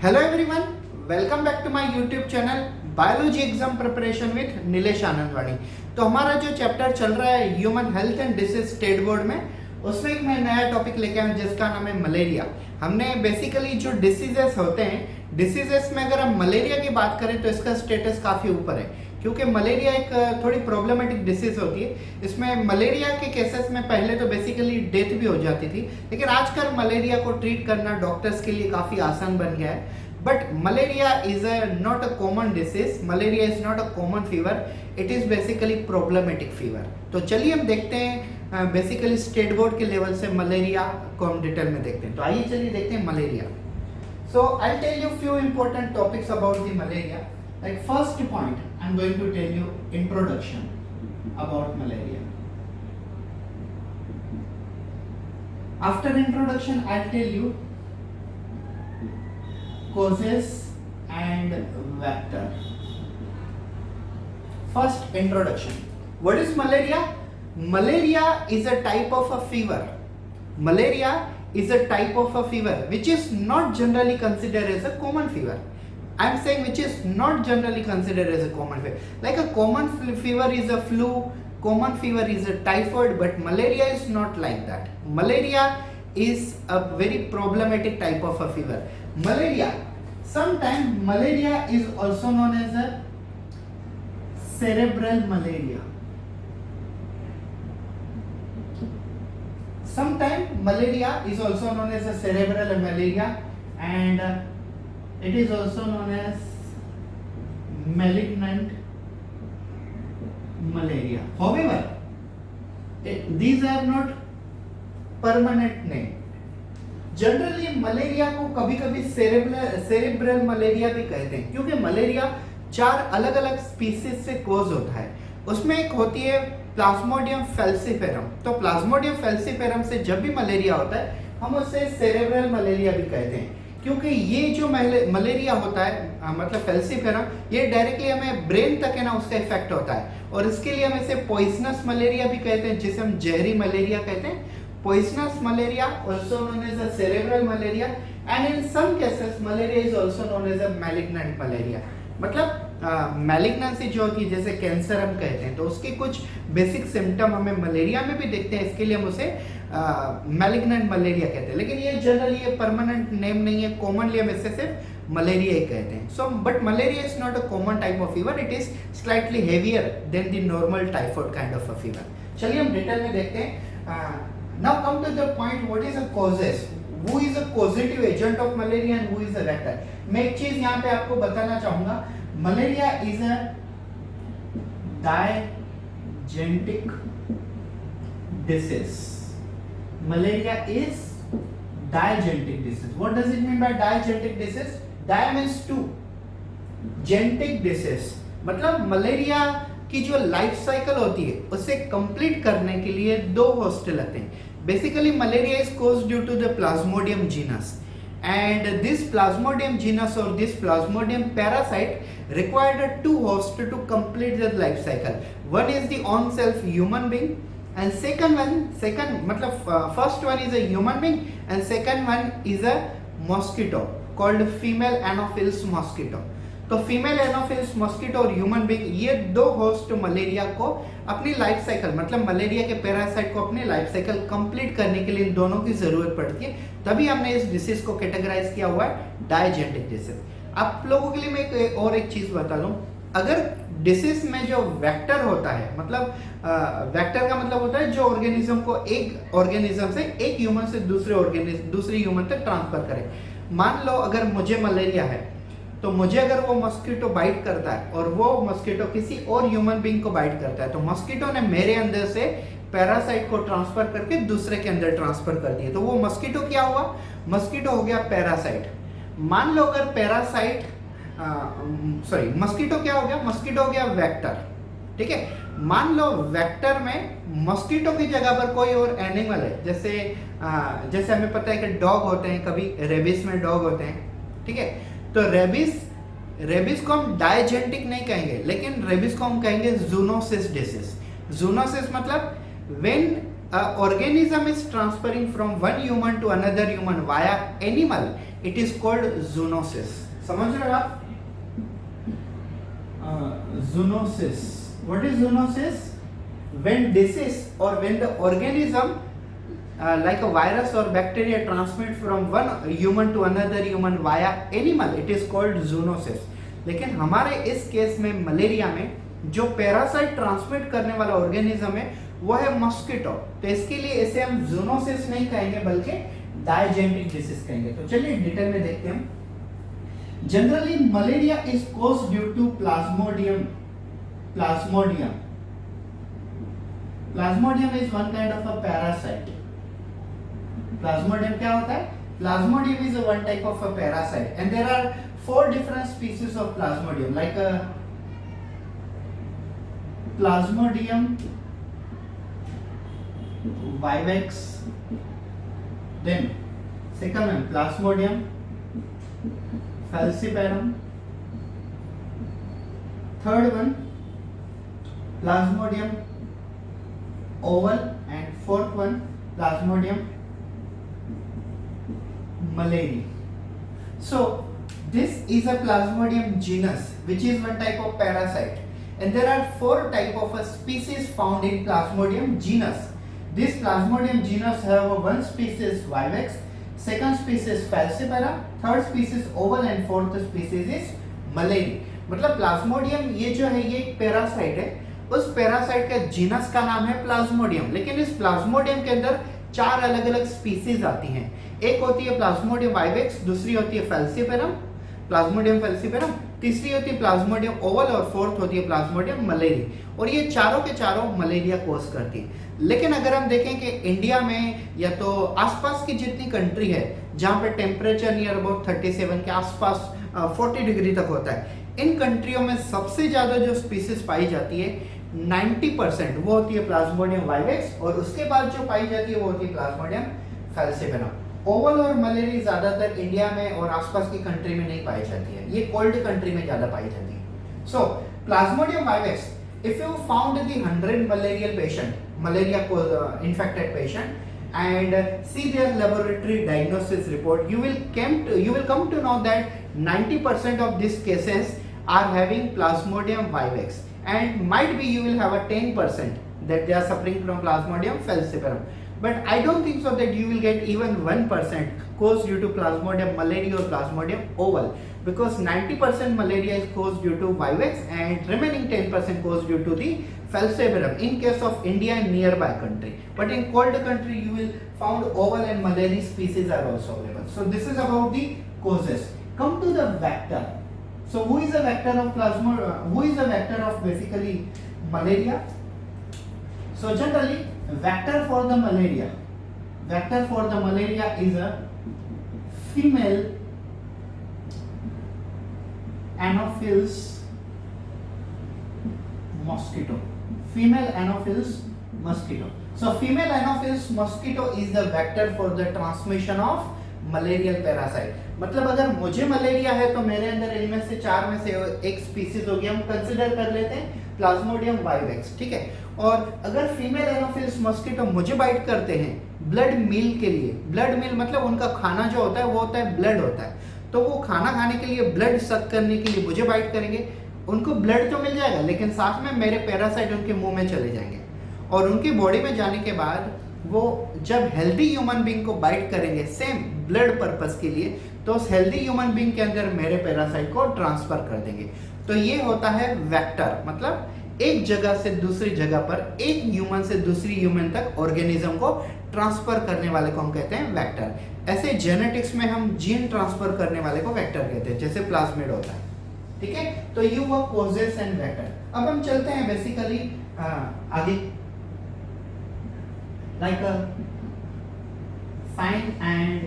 Hello everyone, welcome back to my YouTube channel biology exam preparation with Nilesh Anandwani. तो हमारा जो chapter चल रहा है human health and disease state board में, उसमें एक मैं नया टॉपिक लेके आया हूं जिसका नाम है मलेरिया। हमने बेसिकली जो डिसीजेस होते हैं, डिसीजेस में अगर हम मलेरिया की बात करें तो इसका स्टेटस काफी ऊपर है, क्योंकि मलेरिया एक थोड़ी प्रॉब्लमेटिक डिसीज होती है। इसमें मलेरिया के केसेस में पहले तो बेसिकली डेथ भी हो जाती थी, लेकिन आजकल मलेरिया को ट्रीट करना डॉक्टर्स के लिए काफ़ी आसान बन गया है। But malaria is not a common disease, malaria is not a common fever, it is basically problematic fever. तो चलिए हम देखते हैं बेसिकली स्टेट बोर्ड के लेवल से मलेरिया को हम डिटेल में देखते हैं। तो आइए चलिए देखते हैं malaria. So I tell you few important topics about the malaria. Like first point, I'm going to tell you introduction about malaria. After introduction, I'll tell you causes and vector. First introduction. What is malaria? Malaria is a type of a fever. Malaria is a type of a fever which is not generally considered as a common fever. I am saying which is not generally considered as a common fever. Like a common fever is a flu, common fever is a typhoid, but malaria is not like that. Malaria is a very problematic type of a fever. Malaria, sometimes malaria is also known as a cerebral malaria. Sometimes malaria is also known as a cerebral malaria, and it is also known as malignant malaria. However, these are not permanent name. Generally malaria को कभी कभी cerebral malaria भी कहते हैं, क्योंकि malaria 4 अलग अलग species से कोज होता है। उसमें एक होती है प्लाज्मोडियम फैल्सिफेरम। तो प्लाज्मोडियम फैल्सिफेरम से जब भी मलेरिया होता है हम उसे सेरेब्रल मलेरिया भी कहते हैं, क्योंकि ये जो मलेरिया होता है मतलब फैल्सिफेरम, ये डायरेक्टली हमें ब्रेन तक है ना उसका इफेक्ट होता है, और इसके लिए हम इसे पॉइजनस मलेरिया भी कहते हैं, जिसे हम जहरी मलेरिया कहते हैं। Poisonous malaria also known as a cerebral malaria, and in some cases malaria is also known as a malignant malaria। मतलब मैलिग्नेंसी जो होती है, जैसे कैंसर हम कहते हैं, तो उसके कुछ बेसिक सिम्टम हमें मलेरिया में भी देखते हैं, इसके लिए हम उसे मैलिग्नेंट मलेरिया कहते हैं। लेकिन ये जनरली ये परमानेंट नेम नहीं है, कॉमनली हम इसे सिर्फ मलेरिया ही कहते हैं। So but malaria is not a common type of fever, it is slightly heavier than the normal typhoid kind of a fever. चलिए हम डिटेल में देखते हैं। Now come to the point, what is a causes, who is a causative agent of malaria and who is a vector। मैं एक चीज यहाँ पे आपको बताना चाहूंगा, malaria is a diagenetic disease. Malaria is diagenetic disease. What does it mean by diagenetic disease? Di means 2, genetic disease मतलब malaria की जो लाइफ साइकिल होती है उसे कंप्लीट करने के लिए 2 होस्ट लगते हैं। Basically, malaria is caused due to the Plasmodium genus, and this Plasmodium genus or this Plasmodium parasite required 2 hosts to complete the life cycle. One is the own self human being, and first one is a human being, and second one is a mosquito called female Anopheles mosquito। तो female Anopheles mosquito और human being, ये 2 host malaria को अपनी life cycle मतलब malaria के parasite को अपनी life cycle complete करने के लिए इन दोनों की जरूरत पड़ती है, तभी हमने इस डिसीज को कैटेगराइज किया हुआ है डायजेंटिक डिसीज। आप लोगों के लिए मैं एक चीज बता दूं, अगर डिसीज में जो वेक्टर होता है, मतलब वेक्टर का मतलब होता है जो ऑर्गेनिज्म को एक ऑर्गेनिज्म से एक ह्यूमन से दूसरे ह्यूमन तक ट्रांसफर करे। मान लो अगर मुझे मलेरिया है, तो मुझे अगर वो मस्कीटो बाइट करता है और वो मस्कीटो किसी और ह्यूमन बीइंग को बाइट करता है, तो मस्कीटो ने मेरे अंदर से पैरासाइट को ट्रांसफर करके दूसरे के अंदर ट्रांसफर कर दिया, तो वो मस्कीटो क्या हुआ? मस्कीटो हो गया पैरासाइट। मान लो अगर मस्कीटो क्या हो गया? मस्कीटो हो गया वेक्टर। ठीक है, मान लो वेक्टर में मस्कीटो की जगह पर कोई और एनिमल है, जैसे हमें पता है कि डॉग होते हैं, कभी रेबिस में डॉग होते हैं। ठीक है, तो रेबिस को हम डायजेंटिक नहीं कहेंगे, लेकिन रेबिस को हम कहेंगे जूनोसिस डिसीज। जूनोसिस मतलब when organism is transferring from one human to another human via animal, it is called zoonosis. समझ रहे हो आप? Zoonosis. What is zoonosis? When disease or when the organism like a virus or bacteria transmit from one human to another human via animal, it is called zoonosis. लेकिन हमारे इस case में malaria में जो पैरासाइट ट्रांसमिट करने वाला organism है वो है मस्कीटो, तो इसके लिए इसे हम जूनोसिस नहीं कहेंगे बल्कि डायजेनेटिक डिसीज कहेंगे। तो चलिए डिटेल में देखते हैं। Generally, malaria is caused due to plasmodium. Plasmodium is one kind of a parasite. Plasmodium क्या होता है? Plasmodium is a one type of a parasite, and there are 4 different species of Plasmodium, like Plasmodium vivax. Then second one, Plasmodium falciparum. Third one, Plasmodium ovale, and fourth one, Plasmodium malariae. So this is a Plasmodium genus, which is one type of parasite, and there are 4 type of a species found in Plasmodium genus. This Plasmodium genus have one species vivax, second species falciparum, third species oval, and fourth species is malariae. मतलब Plasmodium ये जो है ये एक parasite है, उस parasite का genus का नाम है प्लाज्मोडियम, लेकिन इस प्लाज्मोडियम के अंदर 4 अलग अलग स्पीसीज आती हैं। एक होती है प्लाज्मोडियम वाइवेक्स, दूसरी होती है फैल्सीपेरम, प्लाज्मोडियम फैल्सीपेरम, तीसरी होती है प्लाज्मोडियम ओवल, और फोर्थ होती है प्लाज्मोडियम मलेरिया। और ये चारों के चारों मलेरिया कोज करती है। लेकिन अगर हम देखें कि इंडिया में या तो आसपास की जितनी कंट्री है जहाँ पे टेम्परेचर नियर अबाउट 37 के आसपास 40 डिग्री तक होता है, इन कंट्रियों में सबसे ज्यादा जो स्पीसीज पाई जाती है 90% वो होती है प्लाज्मोडियम वाइवेक्स, और उसके बाद जो पाई जाती है वो होती है प्लाज्मोडियम फैल्सीपेरम। ओवल और मलेरिया ज्यादातर इंडिया में और आसपास की कंट्री में नहीं पाई जाती है, ये कोल्ड कंट्री में ज्यादा पाई जाती है। So plasmodium vivax, if you found the 100 malaria infected patient and see their laboratory diagnosis report, you will come to know that 90% of these cases are having Plasmodium vivax, and might be you will have a 10% that they are suffering from Plasmodium falciparum, but I don't think so that you will get even 1% caused due to Plasmodium malaria or Plasmodium oval, because 90% malaria is caused due to vivax and remaining 10% caused due to the falciparum in case of India and nearby country. But in cold country you will found oval and malaria species are also available. So this is about the causes. Come to the vector. So who is a vector of who is a vector of basically malaria? So generally vector for the malaria is a female Anopheles mosquito. Female Anopheles mosquito. So female Anopheles mosquito is the vector for the transmission of malarial parasite. मतलब अगर मुझे malaria है तो मेरे अंदर इनमें से 4 में से एक स्पीसीज होगी, हम कंसिडर कर लेते हैं प्लाज्मोडियम वाइवेक्स, ठीक है। और अगर फीमेल एनोफिल्स मस्कीटो मुझे बाइट करते हैं ब्लड मील के लिए, ब्लड मील मतलब उनका खाना जो होता है वो होता है ब्लड होता है, तो वो खाना खाने के लिए ब्लड सक करने के लिए मुझे बाइट करेंगे, उनको ब्लड तो मिल जाएगा लेकिन साथ में मेरे पैरासाइट उनके मुंह में चले जाएंगे, और उनकी बॉडी में जाने के बाद वो जब हेल्दी ह्यूमन बीइंग को बाइट करेंगे सेम ब्लड पर्पस के लिए, तो उस हेल्दी ह्यूमन बीइंग के अंदर मेरे पैरासाइट को ट्रांसफर कर देंगे। तो ये होता है वेक्टर, मतलब एक जगह से दूसरी जगह पर एक ह्यूमन से दूसरी ह्यूमन तक ऑर्गेनिज्म को ट्रांसफर करने वाले को हम कहते हैं वेक्टर। ऐसे जेनेटिक्स में हम जीन ट्रांसफर करने वाले को वेक्टर कहते हैं, जैसे प्लाज्मिड होता है, ठीक है। तो ये हुआ कॉजेस एंड वेक्टर। अब हम चलते हैं बेसिकली आगे, like a sign and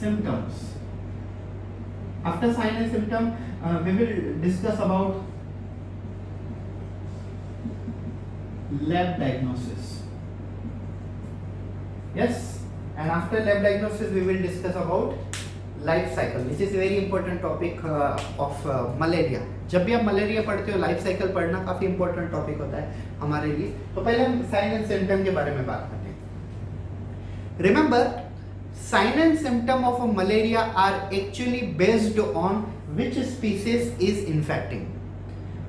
symptoms. After sign and symptom, we will discuss about lab diagnosis. Yes, and after lab diagnosis, we will discuss about life cycle, which is very important topic of malaria. जब भी आप malaria पढ़ते हो life cycle पढ़ना काफी important topic होता है हमारे लिए। तो पहले हम साइन एंड सिम्टम के बारे में बात करते हैं। Remember sign and symptom of a malaria are actually based on which species is infecting.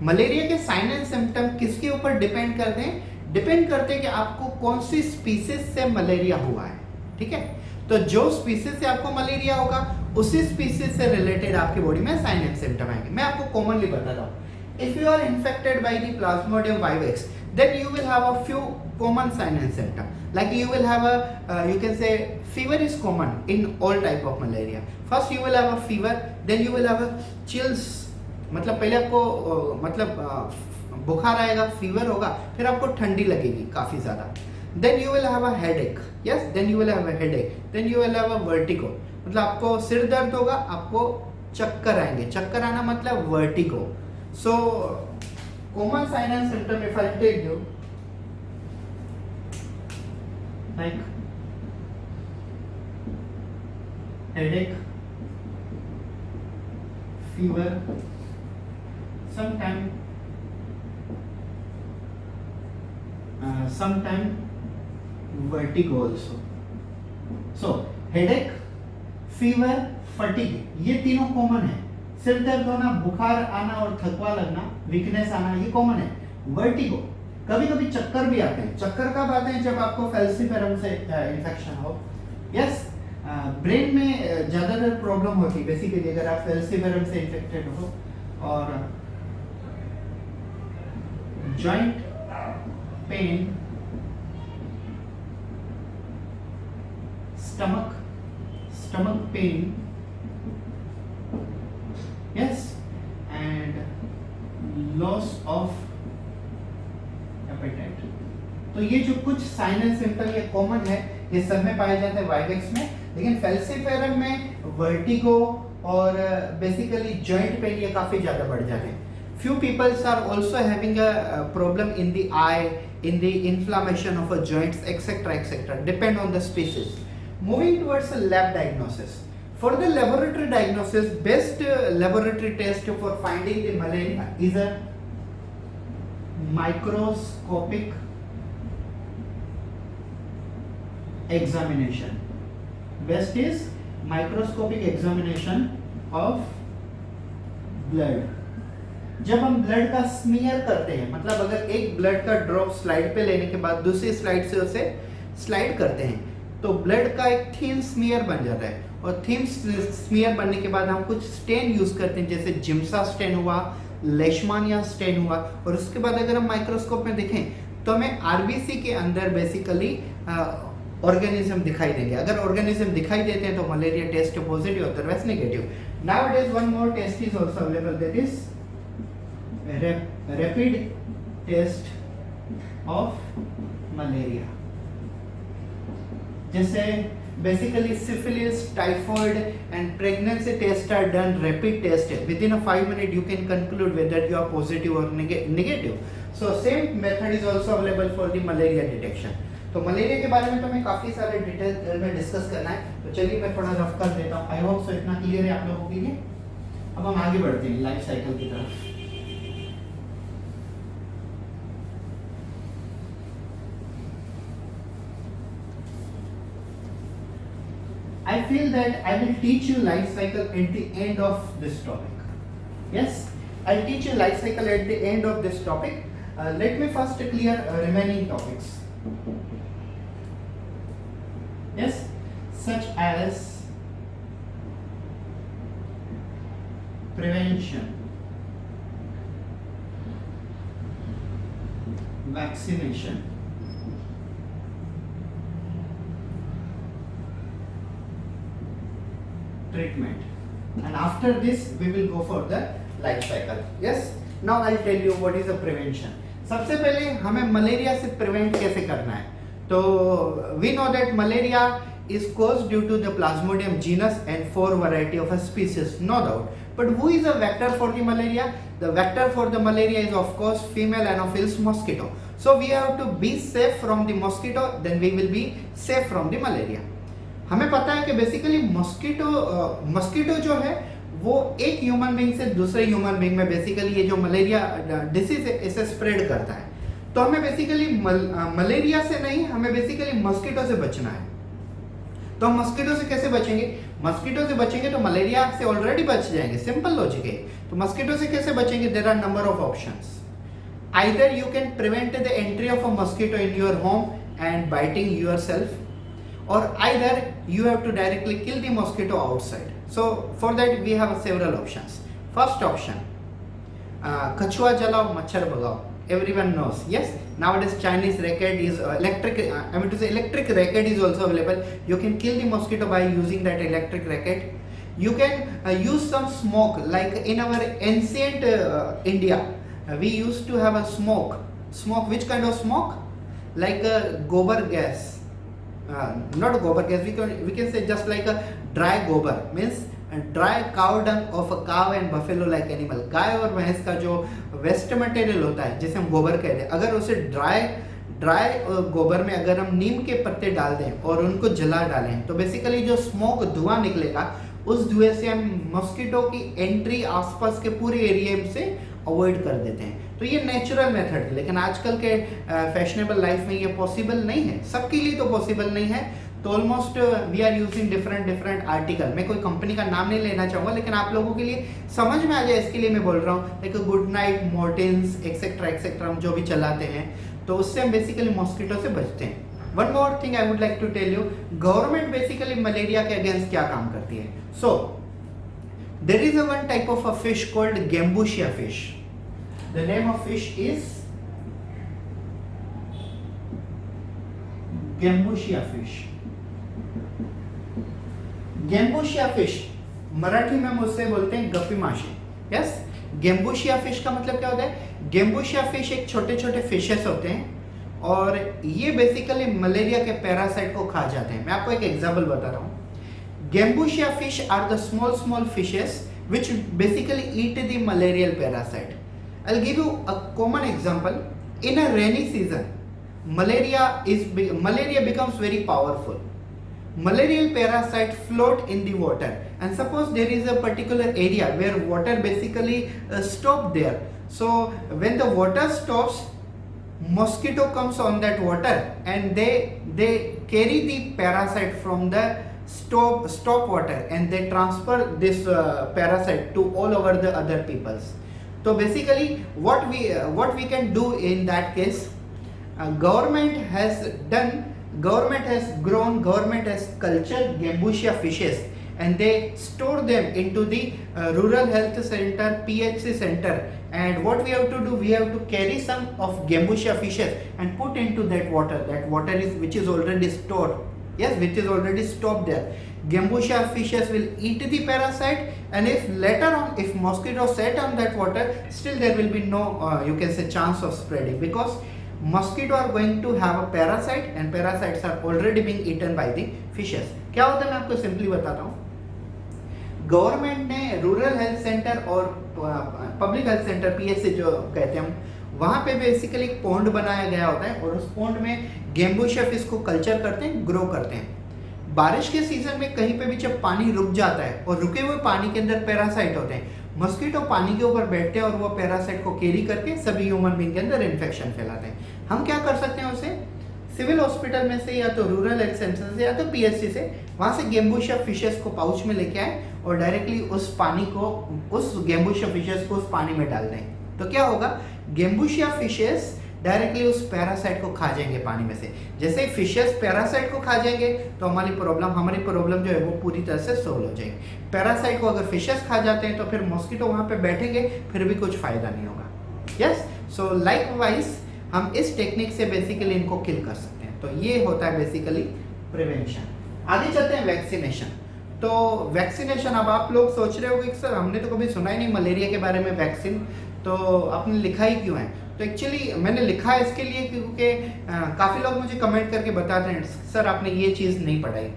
Malaria के साइन एंड सिम्टम किसके ऊपर डिपेंड करते हैं? डिपेंड करते हैं कि आपको कौन सी स्पीसीज से मलेरिया हुआ है, ठीक है? तो जो स्पीसीज से आपको मलेरिया होगा उसी स्पीसीज से रिलेटेड आपकी बॉडी में साइन एंड सिम्टम आएंगे. मैं आपको कॉमनली बताता हूँ. If you are infected by the Plasmodium vivax, then you will have a few common sign and symptom. Like you will have you can say fever is common in all type of malaria. First you will have a fever, then you will have a chills. मतलब पहले आपको बुखार आएगा, fever होगा, फिर आपको ठंडी लगेगी काफी ज्यादा. Then you will have a headache. Yes, then you will have a headache. Then you will have a vertigo. मतलब आपको सिर दर्द होगा, आपको चक्कर आएंगे. चक्कर आना मतलब vertigo. So, common sign and symptom, if I take you, like headache, fever, sometime vertigo also. So, headache, fever, fatigue, ये तीनों कॉमन है. सिर दर्द होना, बुखार आना और थकवा लगना, वीकनेस आना, ये कॉमन है. वर्टिगो, कभी कभी चक्कर भी आते हैं. चक्कर कब आते हैं? जब आपको फैल्सिफेरम से इन्फेक्शन हो. यस, ब्रेन में ज्यादातर प्रॉब्लम होती है बेसिकली अगर आप फैल्सिफेरम से इन्फेक्टेड हो. और joint pain, stomach pain, yes, and loss of appetite. तो ये जो कुछ साइन एंड सिम्टम ये कॉमन है, ये सब में पाए जाते हैं वाइवेक्स में. लेकिन फैल्सिफेरम में वर्टिगो और बेसिकली जॉइंट पेन ये काफी ज्यादा बढ़ जाते हैं. Few people are also having a problem in the eye, in the inflammation of a joints, etc., etc. Depend on the species. Moving towards a lab diagnosis. For the laboratory diagnosis, best laboratory test for finding the malaria is a microscopic examination. Best is microscopic examination of blood. जब हम blood का smear करते हैं, मतलब अगर एक blood का drop slide पे लेने के बाद दूसरी स्लाइड से उसे स्लाइड करते हैं तो ब्लड का एक थीन स्मीयर बन जाता है. और थीन स्मीयर बनने के बाद हम कुछ स्टेन यूज करते हैं, जैसे जिम्सा स्टेन हुआ, लेशमानिया स्टेन हुआ. और उसके बाद अगर हम माइक्रोस्कोप में देखें तो हमें आरबीसी के अंदर बेसिकली ऑर्गेनिज्म दिखाई देंगे. अगर ऑर्गेनिज्म दिखाई देते हैं तो malaria test positive, otherwise negative. Now it is one more test is also available, that is rapid test of malaria. जैसे basically syphilis, typhoid and pregnancy tests are done rapid test. Within a 5 minutes you can conclude whether you are positive or negative. So same method is also available for the malaria detection. तो malaria के बारे में तो हमें काफी सारे detail में discuss करना है. तो चलिए मैं थोड़ा रफ कर देता हूँ. आई होप सो इतना क्लियर है आप लोगों के लिए. अब हम आगे बढ़ते हैं लाइफ साइकिल की तरफ. I feel that I will teach you life cycle at the end of this topic. Yes, I'll teach you life cycle at the end of this topic. Let me first clear remaining topics. Yes, such as prevention, vaccination, treatment, and after this we will go for the life cycle. Yes, now I'll tell you what is the prevention. सबसे पहले हमें malaria से prevent कैसे करना है. तो we know that malaria is caused due to the Plasmodium genus and 4 variety of a species, no doubt. But who is a vector for the malaria? The vector for the malaria is of course female Anopheles mosquito. So we have to be safe from the mosquito, then we will be safe from the malaria. हमें पता है कि basically mosquito जो है वो एक human being से दूसरे ह्यूमन बीइंग में बेसिकली ये जो मलेरिया डिसीज है इसे स्प्रेड करता है. तो हमें बेसिकली मलेरिया से नहीं, हमें बेसिकली मस्कीटो से बचना है. तो हम मस्कीटो से कैसे बचेंगे? मस्कीटो से बचेंगे तो मलेरिया से ऑलरेडी बच जाएंगे, सिंपल लॉजिक है। तो मस्कीटो से कैसे बचेंगे? There are number of options. Either you can prevent the entry of a mosquito in your home and biting yourself, or either you have to directly kill the mosquito outside. So for that we have several options. First option, कछुआ जलाओ मच्छर भगाओ. Everyone knows, yes, nowadays Chinese racket is electric racket is also available. You can kill the mosquito by using that electric racket. You can use some smoke, like in our ancient India. We used to have a smoke. Which kind of smoke? Like a gobar gas. Not gobar gas. We can say just like a dry gobar, means a dry cow dung of a cow and buffalo like animal. गाय और भैंस का जो waste material होता है, जिसे हम गोबर कहते हैं, अगर उसे ड्राई गोबर में अगर हम नीम के पत्ते डाल दें और उनको जला डालें, तो बेसिकली जो स्मोक धुआं निकलेगा, उस धुएं से हम मॉस्किटो की एंट्री आसपास के पूरे एरिया से अवॉइड कर देते हैं। तो ये नेचुरल मेथड है, लेकिन आजकल के फैशनेबल लाइफ में ये पॉसिबल नहीं है, सबके लिए तो पॉसिबल नहीं है। तो almost we are using different article. मैं कोई कंपनी का नाम नहीं लेना चाहूँगा, लेकिन आप लोगों के लिए समझ में आ जाए इसके लिए मैं बोल रहा हूँ, लाइक गुड नाइट, मोर्टिन्स एक्सेट्रा हम जो भी चलाते हैं, तो उससे हम बेसिकली मॉस्किटो से बचते हैं। One more thing I would like to tell you, government basically malaria के अगेंस्ट क्या काम करती है। So there is one type of a fish called gambusia fish. The name of fish is gambusia fish. Gambusia fish Marathi में हम उससे बोलते हैं गप्पी माशी। यस, गैम्बुशिया फिश का मतलब क्या होता है? गैम्बुशिया फिश एक छोटे छोटे फिशेस होते हैं और ये बेसिकली मलेरिया के पैरासाइट को खा जाते हैं। मैं आपको एक एग्जांपल बता रहा हूँ। Gambusia fish are the small fishes which basically eat the malarial parasite. I'll give you a common example. In a rainy season, malaria becomes very powerful. Malarial parasite float in the water, and suppose there is a particular area where water basically stop there. So when the water stops, mosquito comes on that water and they carry the parasite from the stop water and they transfer this parasite to all over the other peoples. So basically what we can do in that case, government has cultured Gambussia fishes and they store them into the rural health center, PHC center, and what we have to do, we have to carry some of Gambussia fishes and put into that water which is already stored. Yes, which is already stopped there. Gambussia fishes will eat the parasite, and if later on, if mosquito set on that water, still there will be no you can say chance of spreading, because mosquito are going to have a parasite and parasites are already being eaten by the fishes. क्या होता है मैं आपको simply बताता हूँ। Government ने rural health centre और public health centre PHC जो कहते हैं हम, वहाँ पे बेसिकली एक पॉन्ड बनाया गया होता है और उस पॉन्ड में गैम्बुशिया फिश को कल्चर करते हैं, ग्रो करते हैं। बारिश के सीजन में कहीं पे भी जब पानी रुक जाता है और रुके हुए पानी के अंदर पैरासाइट होते हैं, मस्कीटो पानी के ऊपर बैठते हैं और वो पैरासाइट को कैरी करके सभी ह्यूमन बीइंग के अंदर इन्फेक्शन फैलाते हैं। हम क्या कर सकते हैं उसे, सिविल हॉस्पिटल में से या तो रूरल हेल्थ सेंटर से या तो PHC से, वहाँ से गैम्बुशिया फिशेस को पाउच में लेके आए और डायरेक्टली उस गैम्बुशिया फिशेस को उस पानी में डाल दें। तो क्या होगा, गैम्बुशिया फिशेस डायरेक्टली उस पैरासाइट को खा जाएंगे पानी में से। जैसे ही फिशेस पैरासाइट को खा जाएंगे तो हमारी प्रॉब्लम जो है वो पूरी तरह से सोल्व हो जाएगी। पैरासाइट को अगर फिशेस खा जाते हैं तो फिर मॉस्किटो वहाँ पे बैठेंगे, फिर भी कुछ फायदा नहीं होगा। यस, सो लाइकवाइज हम इस टेक्निक से बेसिकली इनको किल कर सकते हैं। तो ये होता है बेसिकली प्रिवेंशन। आगे चलते हैं वैक्सीनेशन। तो वैक्सीनेशन, अब आप लोग सोच रहे होंगे कि सर हमने तो कभी सुना ही नहीं मलेरिया के बारे में वैक्सीन, तो आपने लिखा ही क्यों है? तो एक्चुअली मैंने लिखा है इसके लिए क्योंकि काफ़ी लोग मुझे कमेंट करके बताते हैं सर आपने ये चीज़ नहीं पढ़ाई।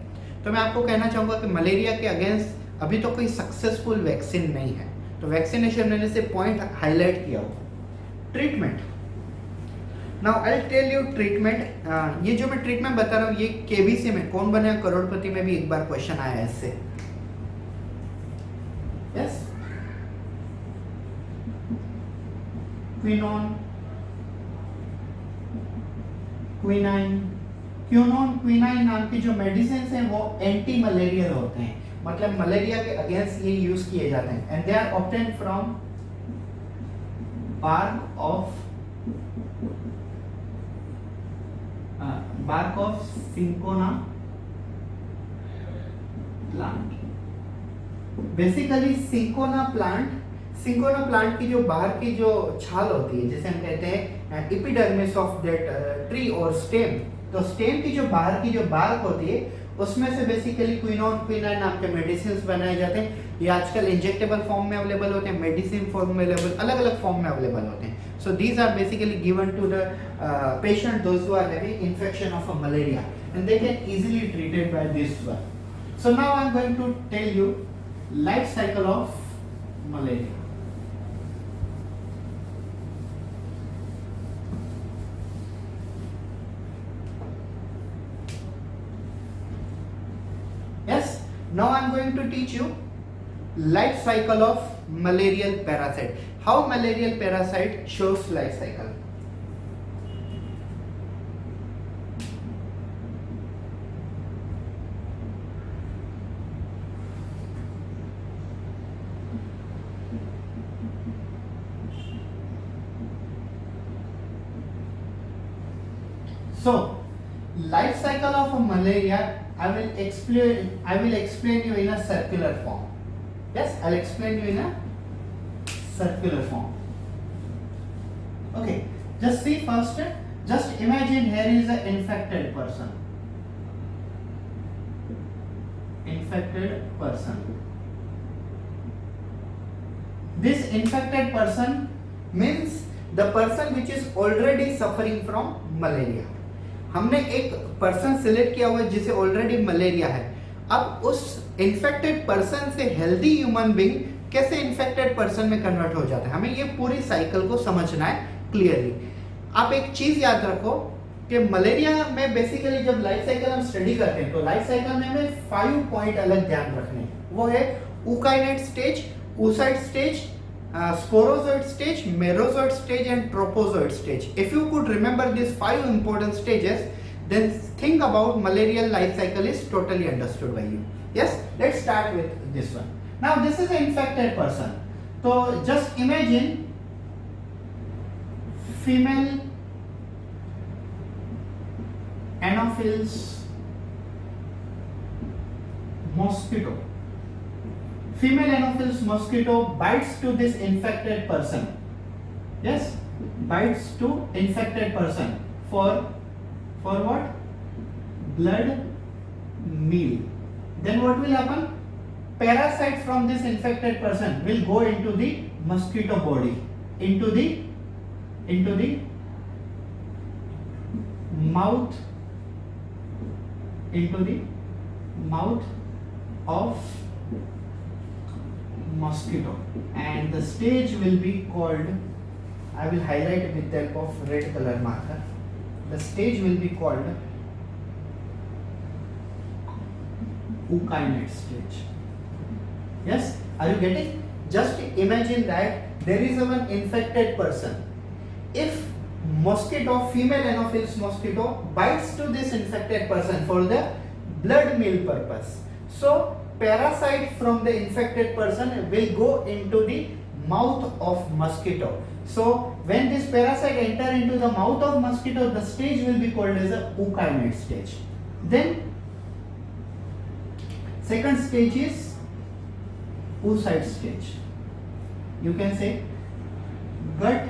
तो मैं आपको कहना चाहूँगा कि मलेरिया के अगेंस्ट अभी तो कोई सक्सेसफुल वैक्सीन नहीं है। तो वैक्सीनेशन मैंने से पॉइंट हाईलाइट किया हो। Treatment, now I tell you treatment. ये जो मैं ट्रीटमेंट बता रहा हूँ ये KBC में, कौन बने करोड़पति में भी एक बार क्वेश्चन आया है इससे। Yes, quinone, quinine, quinone quinine नाम की जो मेडिसिन हैं वो एंटी मलेरियल होते हैं, मतलब मलेरिया के अगेंस्ट ये यूज किए जाते हैं। And they are obtained from bark of cinchona plant। Basically cinchona plant की जो बाहर की जो छाल होती है, जैसे हम कहते हैं एपिडर्मिस ऑफ दैट ट्री और स्टेम, तो स्टेम की जो बाहर की जो बार्क होती है उसमें से बेसिकली क्विनोन क्विनाइन नाम के मेडिसिन बनाए जाते हैं। ये आजकल इंजेक्टेबल फॉर्म में अवेलेबल होते हैं, मेडिसिन फॉर्म में अवेलेबल, अलग अलग फॉर्म में अवेलेबल होते हैं। So these are basically given to the patient, those who are having infection of a malaria, and they can easily treated by this one. So now I am going to tell you life cycle of malaria. Yes, now I am going to teach you life cycle of malarial parasite. How malarial parasite shows life cycle. So, life cycle of a malaria, I will explain you in a circular form. Yes, I'll explain you in a circular form. Okay, just see first, just imagine here is an infected person. This infected person means the person which is already suffering from malaria. हमने एक person select किया हुआ है जिसे already malaria है। अब उस infected person से हेल्दी ह्यूमन बीइंग कैसे इन्फेक्टेड पर्सन में कन्वर्ट हो जाता है, हमें ये पूरी साइकिल को समझना है क्लियरली। आप एक चीज याद रखो कि मलेरिया में बेसिकली जब लाइफ साइकिल हम स्टडी करते हैं तो लाइफ साइकिल में हमें 5 पॉइंट अलग ध्यान रखने हैं। वो है ऊकाइनेट stage, oocyte stage, sporozoid stage, merozoid stage and tropozoid stage. If you could remember these 5 important stages, then think about malarial life cycle is totally understood by you. Yes, let's start with this one. Now this is an infected person. So just imagine female Anopheles mosquito. Female Anopheles mosquito bites to this infected person. Yes, bites to infected person for what? Blood meal. Then what will happen? Parasite from this infected person will go into the mosquito body, into the mouth, of mosquito, and the stage will be called, I will highlight with the help of red color marker, the stage will be called ookinete stage. Yes, are you getting? Just imagine that there is one infected person. If mosquito, female Anopheles mosquito bites to this infected person for the blood meal purpose, so parasite from the infected person will go into the mouth of mosquito. So when this parasite enter into the mouth of mosquito, the stage will be called as a ookinete stage. Then second stage is oocyte stage. You can say gut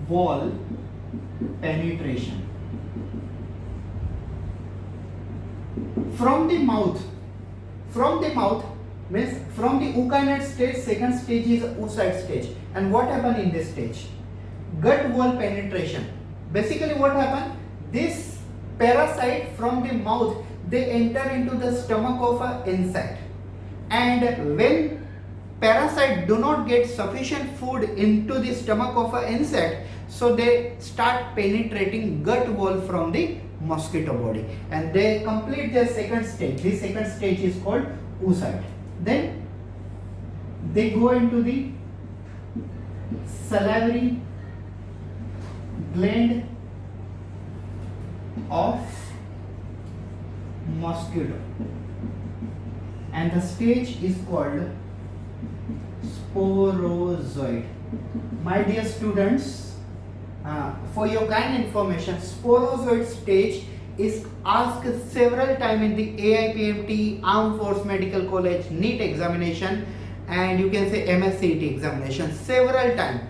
wall penetration. From the mouth means from the ookinete stage, second stage is oocyte stage. And what happened in this stage? Gut wall penetration. Basically what happened? This parasite from the mouth, they enter into the stomach of an insect, and when parasite do not get sufficient food into the stomach of an insect, so they start penetrating gut wall from the mosquito body, and they complete their second stage. This second stage is called oocyte. Then they go into the salivary gland of mosquito, and the stage is called sporozoid. My dear students, for your kind information, sporozoid stage is asked several times in the AIPMT, Armed Force Medical College, NEET examination, and you can say MSCET examination. Several times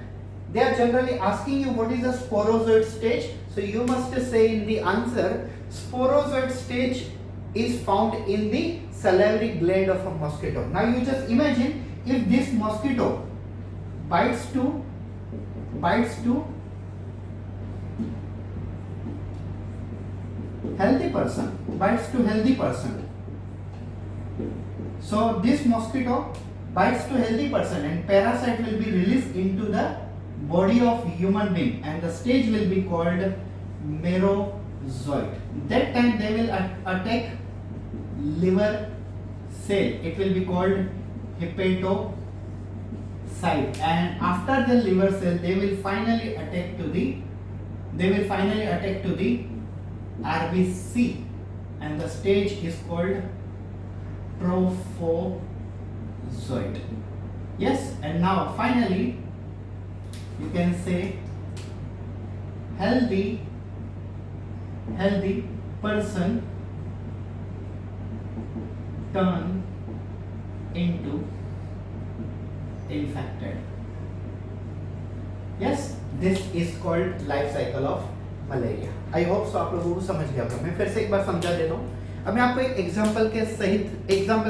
they are generally asking you what is the sporozoid stage. So you must say in the answer, sporozoid stage is found in the salivary gland of a mosquito. Now you just imagine if this mosquito bites to healthy person. So this mosquito bites to healthy person and parasite will be released into the body of human being, and the stage will be called merozoid. That time they will attack liver cell. It will be called hepatocyte, and after the liver cell they will finally attack to the RBC, and the stage is called trophozoite. Yes, and now finally you can say healthy person turn into infected. Yes, this is called life cycle of malaria. I hope so आप लोगों को समझ गया होगा. मैं फिर से एक बार समझा देता हूँ. अब मैं आपको एक एग्जांपल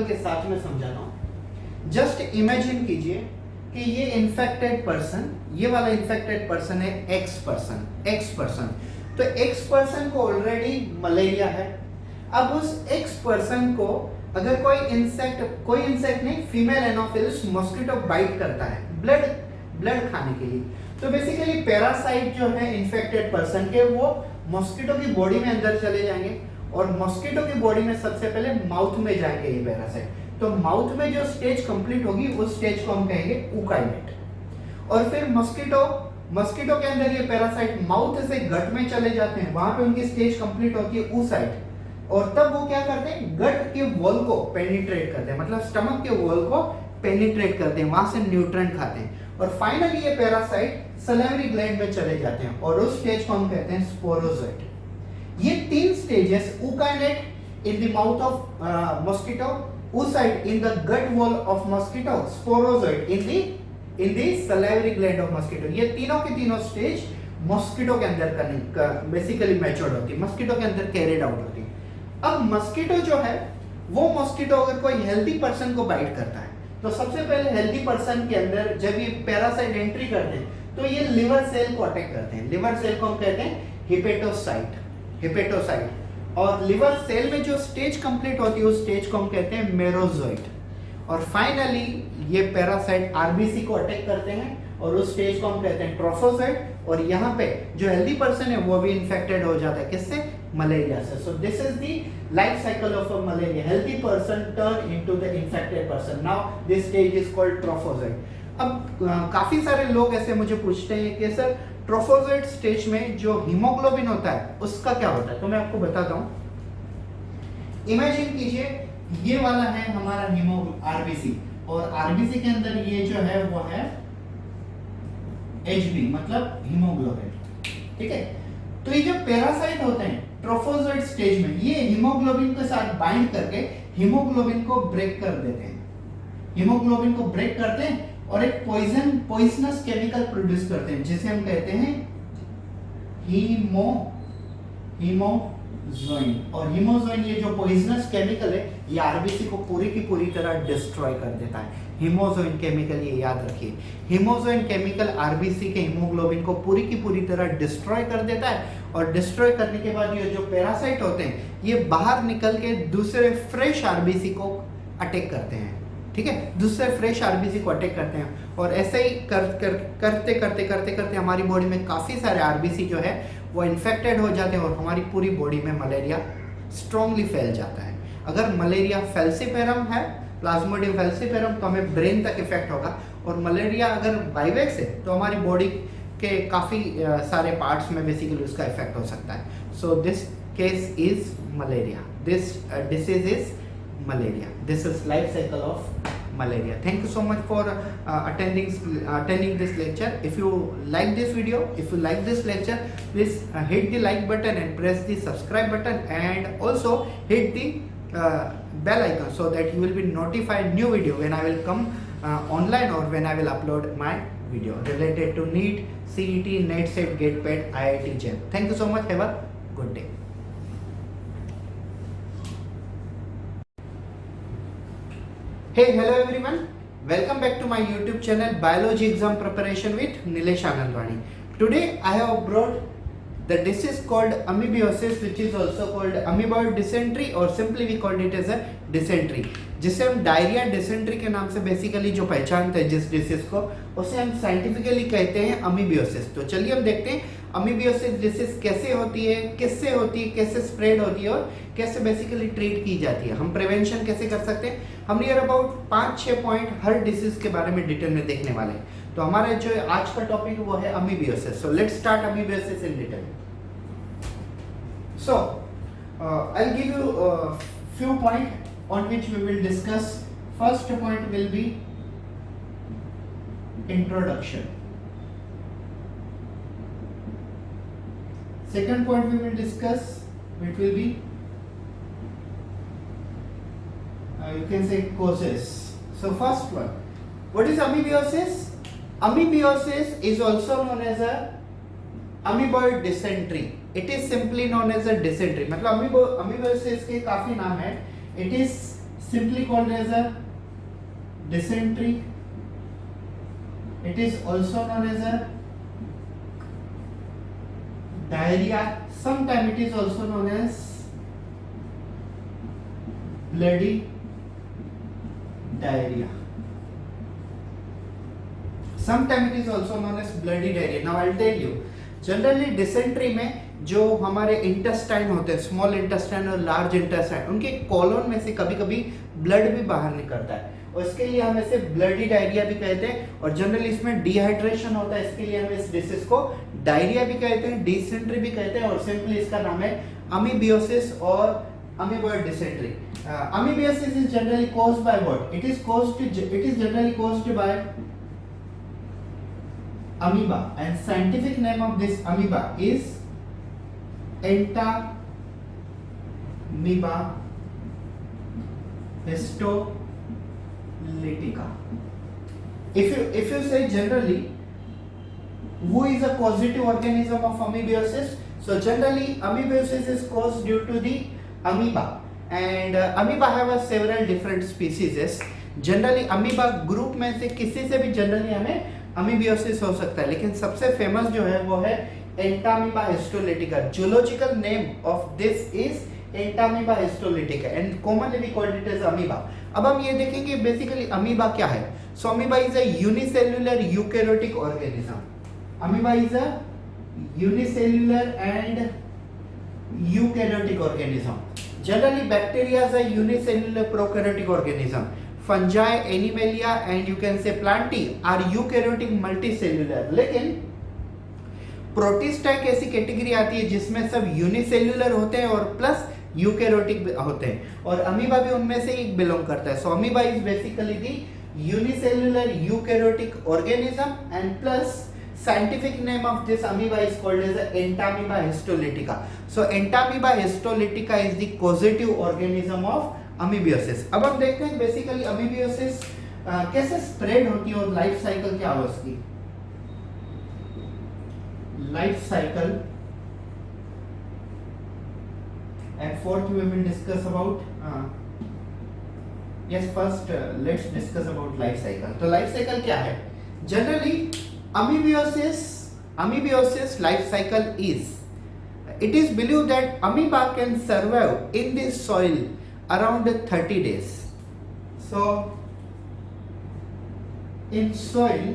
के साथ में समझाता हूँ. जस्ट इमेजिन कीजिए कि ये इन्फेक्टेड पर्सन, ये वाला इन्फेक्टेड पर्सन है एक्स पर्सन. तो एक्स पर्सन को ऑलरेडी मलेरिया है. अब उस एक्स पर्सन को अगर कोई इंसेक्ट नहीं, फीमेल एनोफिलिस मॉस्किटो बाइट करता है ब्लड खाने के लिए, तो बेसिकली पैरासाइट जो है इन्फेक्टेड पर्सन के वो मॉस्किटो की बॉडी में अंदर चले जाएंगे, और मॉस्किटो की बॉडी में सबसे पहले माउथ में जाएंगे ये पैरासाइट. तो माउथ में जो स्टेज कंप्लीट होगी उस स्टेज को हम कहेंगे ऊकाइनेट. और फिर मॉस्किटो के अंदर ये पैरासाइट माउथ से गट में चले जाते हैं, वहां पे उनकी स्टेज कंप्लीट होती है ऊसाइट, और तब वो क्या करते हैं, गट के वॉल को पेनिट्रेट करते हैं, मतलब स्टमक के वॉल को पेनिट्रेट करते हैं, वहां से न्यूट्रिएंट खाते हैं, और फाइनली ये पैरासाइट सलाइवरी ग्लैंड में चले जाते हैं, और उस स्टेज को हम कहते हैं स्पोरोजोइट. ये तीन stages, ookinete in the mouth of mosquito, oocyte in the gut wall of mosquito, sporozoite in the salivary gland of mosquito. ये तीनों के तीनों स्टेज मॉस्किटो के अंदर बेसिकली मैच्योर्ड होती है, मॉस्किटो के अंदर कैरिड आउट होती है. अब मॉस्किटो जो है वो मॉस्किटो अगर कोई हेल्दी पर्सन को बाइट करता है, तो सबसे पहले हेल्दी पर्सन के अंदर जब ये पैरासाइट एंट्री करते हैं तो ये लिवर सेल को अटैक करते हैं. लिवर सेल को हम कहते हैं हिपेटोसाइट, और लिवर सेल में जो स्टेज कंप्लीट होती है उस स्टेज को हम कहते हैं मेरोजोइट. और फाइनली ये पैरासाइट आरबीसी को अटैक करते हैं और उस स्टेज को हम कहते हैं ट्रोफोसाइट. और यहाँ पे जो हेल्दी पर्सन है वो भी इन्फेक्टेड हो जाता है, किससे, मलेरिया से. So this is the life cycle of a malaria. Healthy person turn into the infected person. Now this stage is called trophozoite. अब काफी सारे लोग ऐसे मुझे पूछते हैं कि सर ट्रोफोसाइट स्टेज में जो हीमोग्लोबिन होता है उसका क्या होता है. तो मैं आपको बताता हूं. इमेजिन कीजिए ये वाला है हमारा आरबीसी, और आरबीसी के अंदर ये जो है वो है एचबी, मतलब हीमोग्लोबिन. ठीक है. तो ये जो पैरासाइट होते हैं ट्रोफोसाइट स्टेज में, ये हीमोग्लोबिन के साथ बाइंड करके हीमोग्लोबिन को ब्रेक कर देते हैं. हीमोग्लोबिन को ब्रेक करते हैं और एक पॉइजनस केमिकल प्रोड्यूस करते हैं जिसे हम कहते हैं हीमोजोइन. और हीमोजोइन ये जो पॉइजनस केमिकल है ये आरबीसी को पूरी की पूरी तरह डिस्ट्रॉय कर देता है. हीमोजोइन केमिकल, ये याद रखिए, हीमोजोइन केमिकल आरबीसी के हीमोग्लोबिन को पूरी की पूरी तरह डिस्ट्रॉय कर देता है. और डिस्ट्रॉय करने के बाद ये जो पैरासाइट होते हैं ये बाहर निकल के दूसरे फ्रेश आरबीसी को अटैक करते हैं. ठीक है, दूसरे फ्रेश आरबीसी को अटैक करते हैं. और ऐसे ही करते हमारी बॉडी में काफ़ी सारे आरबीसी जो है वो इन्फेक्टेड हो जाते हैं और हमारी पूरी बॉडी में मलेरिया स्ट्रांगली फैल जाता है. अगर मलेरिया फेल्सिफेरम है, प्लाज्मोडियम फेल्सिफेरम, तो हमें ब्रेन तक इफेक्ट होगा. और मलेरिया अगर बाइवेक्स है तो हमारी बॉडी के काफ़ी सारे पार्ट्स में बेसिकली उसका इफेक्ट हो सकता है. So this case is malaria. This disease is malaria. This is life cycle of malaria. Thank you so much for attending this lecture. If you like this video, if you like this lecture, please hit the like button and press the subscribe button, and also hit the bell icon so that you will be notified new video when I will come online, or when I will upload my video related to NEET, CET, NET, GATE, PAT, IIT, JEM. Thank you so much. Have a good day. Hey, hello everyone. Welcome back to my YouTube channel Biology Exam Preparation with Nilesh Anandwani. Today I have brought the disease called amoebiasis, which is also called amoeboid dysentery, और simply we called it as a dysentery, जिसे हम diarrhoea dysentery के नाम से basically जो पहचानते हैं जिस डिसीज को, उसे हम साइंटिफिकली कहते हैं अमीबियोसिस. तो चलिए हम देखते हैं अमीबियोसिस डिसीज कैसे होती है, किससे होती है, कैसे स्प्रेड होती है और कैसे बेसिकली ट्रीट की जाती है, हम प्रिवेंशन कैसे कर सकते हैं. हम near about 5-6 point her disease के बारे में डिटेल में देखने वाले हैं. तो हमारा जो आज का टॉपिक वो है amoebiasis. So let's start amoebiasis in detail. So, I'll give you a few points on which we will discuss. First point will be introduction. Second point we will discuss, which will be you can say causes. So first one, what is amoebiasis? Amoebiasis is also known as a amoeboid dysentery. It is simply known as a dysentery. मतलब amoebiasis के काफी नाम है. It is simply called as a dysentery. It is also known as a diarrhea. Sometimes it is also known as bloody diarrhea. Sometimes it is also known as bloody diarrhea. Now I'll tell you. Generally dysentery में जो हमारे intestine होते हैं, small intestine और large intestine, उनके colon में से कभी कभी ब्लड भी बाहर निकलता है, और इसके लिए हम इसे ब्लडी डायरिया भी कहते हैं. और जनरली इसमें डिहाइड्रेशन होता है, इसके लिए हम इस डिसीज को डायरिया भी कहते हैं, डिसेंट्री भी कहते हैं, और सिंपली इसका नाम है अमीबियोसिस और amoeboid dysentery. Amoebiasis is generally caused by what? It is generally caused by amoeba, and scientific name of this amoeba is Entamoeba histolytica. If you say generally who is a causative organism of amoebiasis, so generally amoebiasis is caused due to the amoeba, and amoeba have a several different species. Generally amoeba group में से किसी से भी generally हमें अमीबियोसिस हो सकता है, लेकिन सबसे फेमस जो है वो है entamoeba histolytica. Zoological name of this is entamoeba histolytica and commonly we called it as amoeba. अब हम ये देखेंगे बेसिकली अमीबा क्या है. So amoeba is a unicellular eukaryotic organism. Amoeba is a unicellular and eukaryotic organism. Generally bacteria is a unicellular prokaryotic organism. Fungi, Animalia and you can say Plantae are eukaryotic multicellular. लेकिन protista एक ऐसी category आती है जिसमें सब unicellular होते हैं और प्लस यूकैरियोटिक होते हैं, और अमीबा भी उनमें से एक बिलोंग करता है. So amoeba is basically the unicellular eukaryotic organism and plus scientific name of this amoeba is called as Entamoeba histolytica. So Entamoeba histolytica is the causative organism of अमीबियोसिस. अब हम देखते हैं बेसिकली अमीबियोसिस कैसे स्प्रेड होती है और लाइफ साइकिल क्या है उसकी. Life cycle and fourth we will discuss about yes first let's discuss about life cycle. तो लाइफ साइकिल क्या है? Generally amoebiasis life cycle is, it is believed that amoeba can survive in the soil around 30 days. So in soil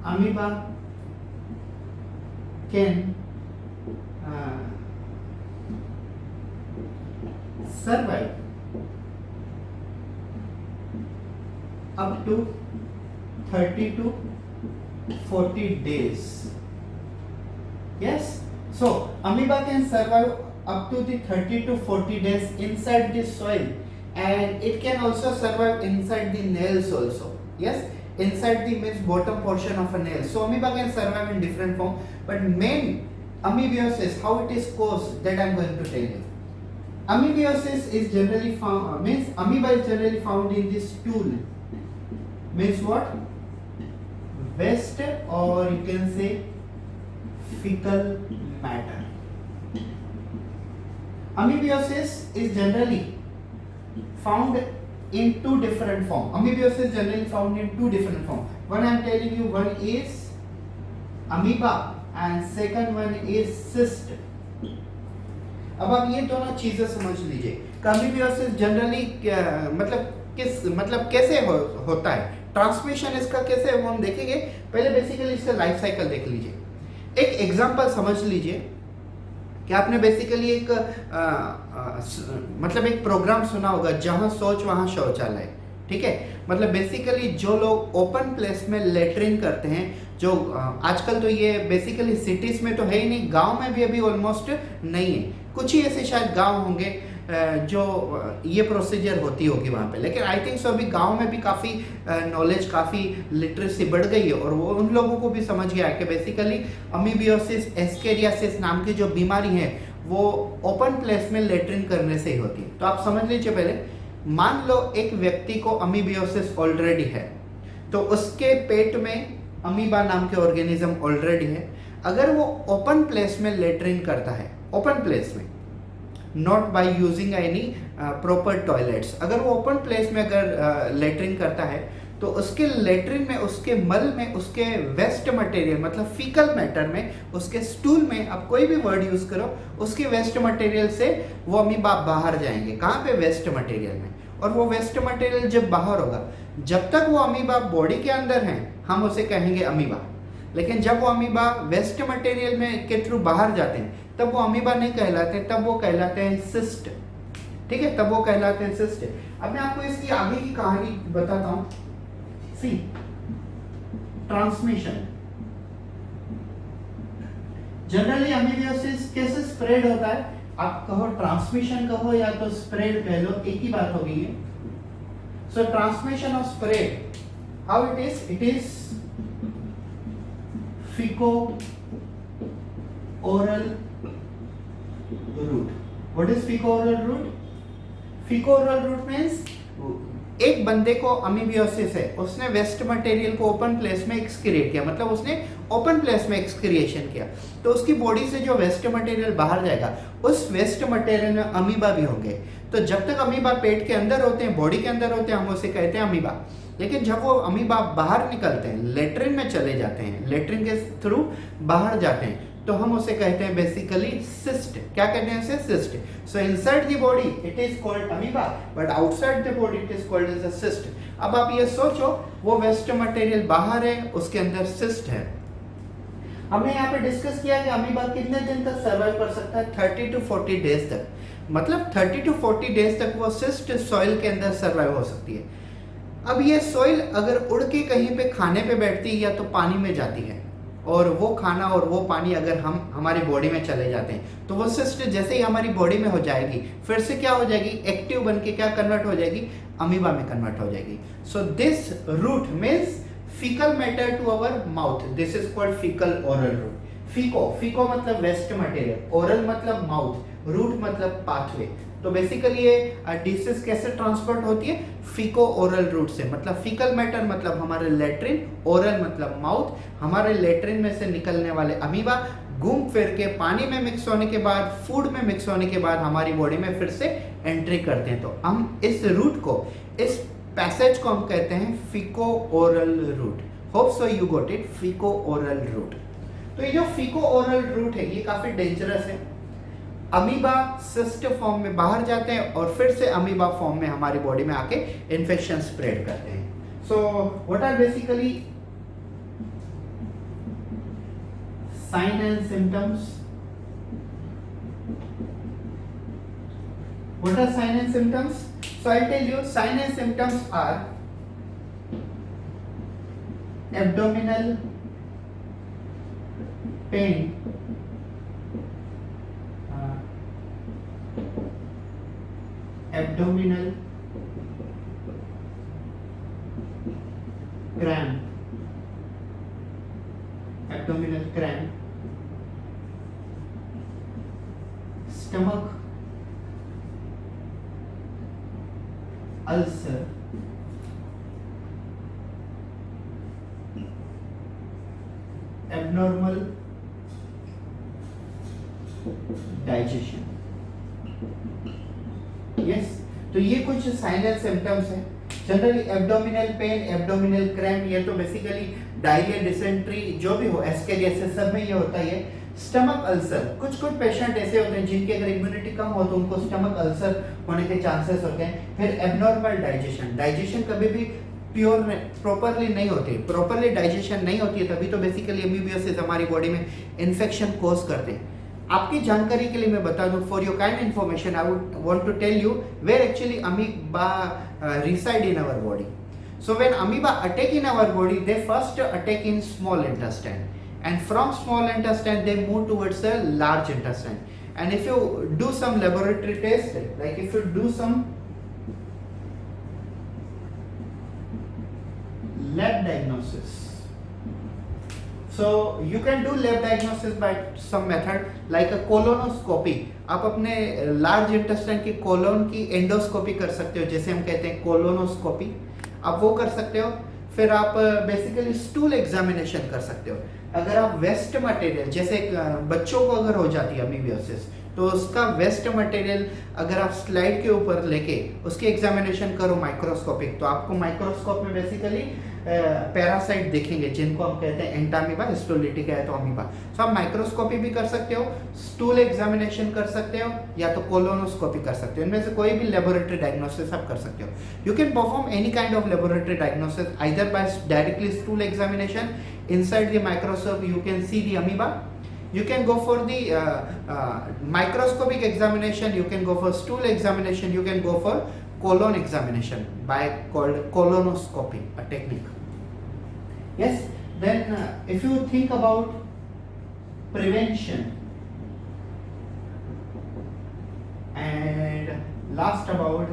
amoeba can survive up to 30 to 40 days. Yes, So amoeba can survive up to the 30 to 40 days inside the soil, and it can also survive inside the nails also. Yes, inside the means bottom portion of a nail. So amoeba can survive in different form, but main amoebiosis, how it is caused, that I am going to tell you. Amoebiosis is generally found, means amoeba is generally found in the stool. Means what? Waste, or you can say fecal matter. Amoebiosis is generally found in two different forms. Amoebiosis is generally found in two different forms. One I am telling you, one is amoeba and second one is cyst. अब आप ये दोनों चीजें समझ लीजिए. अमीबियोसिस generally मतलब कैसे होता है, ट्रांसमिशन इसका कैसे है वो हम देखेंगे. पहले बेसिकली इसका लाइफ साइकिल देख लीजिए. एक एग्जांपल समझ लीजिए कि आपने बेसिकली एक मतलब एक प्रोग्राम सुना होगा, जहां सोच वहां शौचालय. ठीक है, मतलब बेसिकली जो लोग ओपन प्लेस में लेटरिन करते हैं, जो आजकल तो ये बेसिकली सिटीज में तो है ही नहीं, गांव में भी अभी ऑलमोस्ट नहीं है. कुछ ही ऐसे शायद गांव होंगे जो ये प्रोसीजर होती होगी वहाँ पे, लेकिन आई थिंक सो अभी गांव में भी काफ़ी नॉलेज, काफ़ी लिटरेसी बढ़ गई है, और वो उन लोगों को भी समझ गया है कि बेसिकली अमीबियोसिस एस्केरियासिस नाम की जो बीमारी है वो ओपन प्लेस में लेटरिन करने से ही होती है. तो आप समझ लीजिए, पहले मान लो एक व्यक्ति को अमीबियोसिस ऑलरेडी है, तो उसके पेट में अमीबा नाम के ऑर्गेनिज्म ऑलरेडी है. अगर वो ओपन प्लेस में लेटरिन करता है, ओपन प्लेस में, not by using any proper toilets, अगर वो ओपन प्लेस में अगर लेटरिन करता है, तो उसके लेटरिन में, उसके मल में, उसके वेस्ट मटेरियल मतलब फीकल मैटर में, उसके स्टूल में, आप कोई भी वर्ड यूज करो, उसके वेस्ट मटेरियल से वो अमीबा बाहर जाएंगे. कहाँ पे? वेस्ट मटेरियल में. और वो वेस्ट मटेरियल जब बाहर होगा, जब तक वो अमीबा बॉडी के अंदर है हम उसे कहेंगे अमीबा, लेकिन जब वो अमीबा वेस्ट मटेरियल में के थ्रू बाहर जाते हैं तब वो अमीबा नहीं कहलाते, तब वो कहलाते हैं सिस्ट. ठीक है, तब वो कहलाते हैं सिस्ट. अब मैं आपको इसकी आगे की कहानी बताता हूं. सी, ट्रांसमिशन. जनरली अमीबियोसिस कैसे स्प्रेड होता है? आप कहो ट्रांसमिशन कहो या तो स्प्रेड कह लो, एक ही बात हो गई है. सो ट्रांसमिशन और spread, how it is? It is fecal oral route. What is fecal oral route? Fecal oral route means एक बंदे को अमीबियोसिस है, उसने वेस्ट मटेरियल को ओपन प्लेस में एक्सक्रिएट किया, मतलब उसने ओपन प्लेस में एक्सक्रिएशन किया, तो उसकी बॉडी से जो वेस्ट मटेरियल बाहर जाएगा, उस वेस्ट मटेरियल में अमीबा भी होंगे. तो जब तक अमीबा पेट के अंदर होते हैं, बॉडी के अंदर होते हैं, हम उसे कहते हैं अमीबा. लेकिन जब वो अमीबा बाहर निकलते हैं, लेटरिन में चले जाते हैं, लेटरिन के थ्रू बाहर जाते हैं, तो हम उसे कहते हैं बेसिकली सिस्ट. क्या कहते हैं? Cyst. So inside the body it is called amoeba, but outside the body it is called as a cyst. अब आप ये सोचो, वो वेस्ट मटेरियल बाहर है, उसके अंदर सिस्ट है. हमने यहाँ पे डिस्कस किया कि अमीबा कितने दिन तक सर्वाइव कर सकता है? 30 to 40 डेज तक. मतलब 30 to 40 डेज तक वो सिस्ट सॉइल के अंदर सर्वाइव हो सकती है. अब ये सॉइल अगर उड़ के कहीं पे खाने पे बैठती है या तो पानी में जाती है, और वो खाना और वो पानी अगर हम हमारी बॉडी में चले जाते हैं, तो वो सिस्ट जैसे ही हमारी बॉडी में हो जाएगी, फिर से क्या हो जाएगी? एक्टिव बन के क्या कन्वर्ट हो जाएगी? अमीबा में कन्वर्ट हो जाएगी. So this route means fecal matter to our mouth. This is called fecal oral route. Feco मतलब वेस्ट मटेरियल, oral मतलब माउथ, रूट मतलब पाथवे. तो बेसिकली ये डिसीज कैसे ट्रांसपोर्ट होती है? फीको ओरल रूट से. मतलब फीकल मैटर मतलब हमारे लेटरिन, ओरल मतलब माउथ. हमारे लेटरिन में से निकलने वाले अमीबा घूम फिर के पानी में मिक्स होने के बाद, फूड में मिक्स होने के बाद हमारी बॉडी में फिर से एंट्री करते हैं. तो हम इस रूट को, इस पैसेज को हम कहते हैं faeco oral route. Hope so you got it. Faeco oral route. तो ये जो फीको ओरल रूट है ये काफी डेंजरस है. अमीबा सिस्ट फॉर्म में बाहर जाते हैं और फिर से अमीबा फॉर्म में हमारी बॉडी में आके इन्फेक्शन स्प्रेड करते हैं. So what are basically sign and symptoms? What are sign and symptoms? So I'll tell you, sign and symptoms are abdominal pain, abdominal cramp, abdominal cramp, stomach ulcer, abnormal digestion. Yes, तो ये कुछ sign and symptoms हैं. Generally abdominal pain, abdominal cramp, ये तो basically diarrhoea, dysentery, जो भी हो, ascariasis, सब में ये होता ही है. स्टमक अल्सर, कुछ कुछ पेशेंट ऐसे होते हैं जिनकी अगर इम्यूनिटी कम हो तो उनको स्टमक अल्सर होने के चांसेस होते हैं. फिर एबनॉर्मल डाइजेशन, डाइजेशन कभी भी प्योर प्रॉपरली नहीं होती, प्रॉपरली डाइजेशन नहीं होती है, तभी तो बेसिकली अमीबियोसिस हमारी बॉडी में इन्फेक्शन कॉज करते हैं. आपकी जानकारी के लिए मैं बता दूं, for your kind information, I would want to tell you where actually amoeba reside in our body. So when amoeba attack in our body, they first attack in small intestine, and from small intestine they move towards the large intestine. And if you do some laboratory test, like if you do some lab diagnosis, so you can do lab diagnosis by some method like a colonoscopy. आप अपने large intestine की colon की endoscopy कर सकते हो, जैसे हम कहते हैं कोलोनोस्कोपी, आप वो कर सकते हो. फिर आप बेसिकली स्टूल एग्जामिनेशन कर सकते हो. अगर आप वेस्ट मटेरियल, जैसे बच्चों को अगर हो जाती है अमीबियोसिस, तो उसका वेस्ट मटेरियल अगर आप स्लाइड के ऊपर लेके उसकी एग्जामिनेशन करो माइक्रोस्कोपिक, तो आपको माइक्रोस्कोप में बेसिकली पैरासाइट दिखेंगे जिनको हम कहते हैं एंटामीबा, हिस्टोलिटिका है तो अमीबा. सो आप माइक्रोस्कोपी भी कर सकते हो, स्टूल एग्जामिनेशन कर सकते हो, या तो कोलोनोस्कोपी कर सकते हो. इनमें से कोई भी लेबोरेटरी डायग्नोसिस आप कर सकते हो. You can perform any kind of laboratory diagnosis either bye directly stool examination. Inside the microscope you can see the amoeba. You can go for the microscopic examination, you can go for stool examination, you can go for colon examination by called colonoscopy, a technique. Yes, then if you think about prevention and last about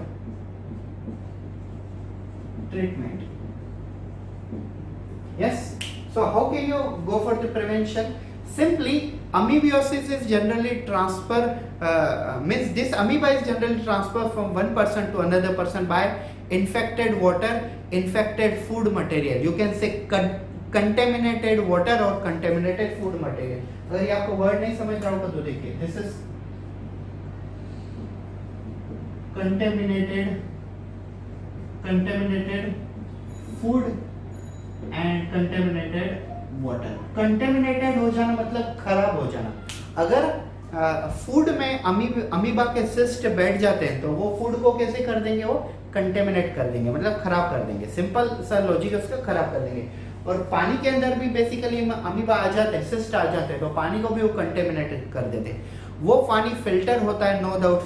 treatment. Yes, so how can you go for the prevention? Simply, amoebiosis is generally means this amoeba is generally transferred from one person to another person by infected water, infected food material. You can say contaminated water or contaminated food material. अगर ये आपको word नहीं समझ रहा होगा तो देखिए, this is contaminated food and contaminated water. Contaminated हो जाना मतलब खराब हो जाना. अगर फूड में अमीबा के सिस्ट बैठ जाते हैं तो वो फूड को कैसे कर देंगे, वो कंटेमिनेट कर देंगे, मतलब खराब कर देंगे. सिंपल सा लॉजिक है उसका, खराब कर देंगे. और पानी के अंदर भी बेसिकली अमीबा आ जाते हैं, सिस्ट आ जाते हैं, तो पानी को भी वो कंटेमिनेटेड कर देते हैं. वो पानी फिल्टर होता है no doubt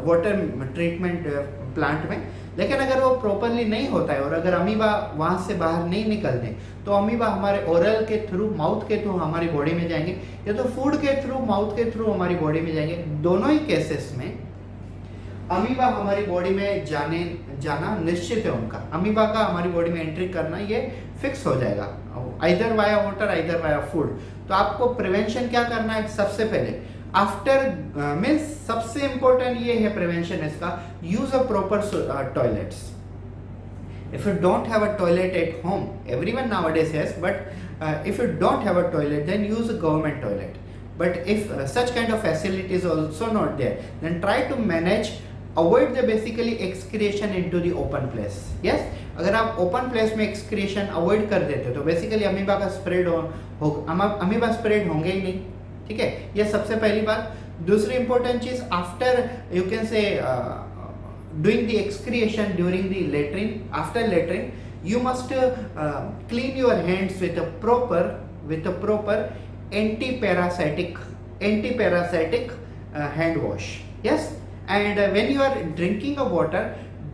water treatment plant में, लेकिन अगर वो प्रॉपरली नहीं होता है और अगर अमीबा वहां से बाहर नहीं निकलते तो अमीबा हमारे ओरल के थ्रू, माउथ के थ्रू हमारी बॉडी में जाएंगे, या तो फूड के थ्रू, माउथ के थ्रू हमारी बॉडी में जाएंगे. दोनों ही केसेस में अमीबा हमारी बॉडी में जाना निश्चित है. उनका अमीबा का हमारी बॉडी में एंट्री करना ये फिक्स हो जाएगा, either via water either via food. तो आपको प्रिवेंशन क्या करना है? सबसे पहले आफ्टर मीन्स सबसे इंपॉर्टेंट ये है प्रिवेंशन इसका, use a proper toilets. If you don't have a toilet at home, everyone nowadays has, but if you don't have a toilet, then use a government toilet. But if such kind of facility is also not there, then try to manage, avoid the basically excretion into the open place. Yes, अगर आप open place में excretion avoid कर देते हो तो basically amoeba का spread amoeba spread होंगे ही नहीं. ठीक है, ये सबसे पहली बात. दूसरी इंपॉर्टेंट चीज, आफ्टर यू कैन से doing the excretion during the latrine, after latrine you must clean your hands with a proper anti-parasitic hand wash. Yes, and when you are drinking a water,